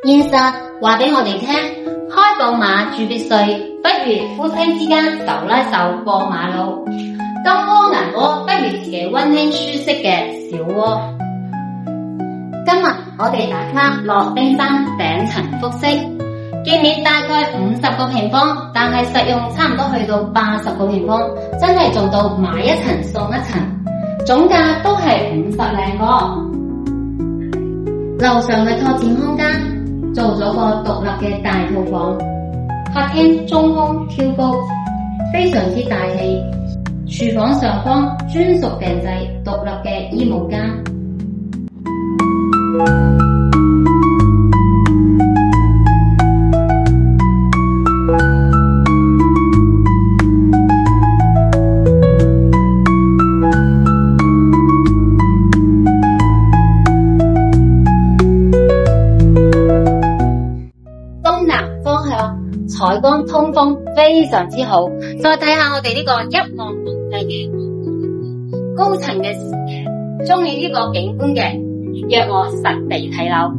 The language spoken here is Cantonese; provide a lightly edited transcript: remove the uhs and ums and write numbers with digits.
現實話俾我哋聽，開寶馬住別墅，不如夫妻之間手拉手過馬路。金窩銀窩不如自己溫馨舒適嘅小窩。今日我哋打卡落冰山頂層複式，建面大概50個平方，但係實用差唔多去到80個平方，真係做到買一層送一層，總價都係50零個。樓上嘅拓展空間做咗個獨立嘅大套房，客廳中空挑高，非常之大氣。廚房上方專屬訂製獨立嘅衣帽間。東南方向採光通風非常之好，再睇下我哋呢個一望無際嘅高層嘅視野，中意呢個景觀嘅約我實地睇樓。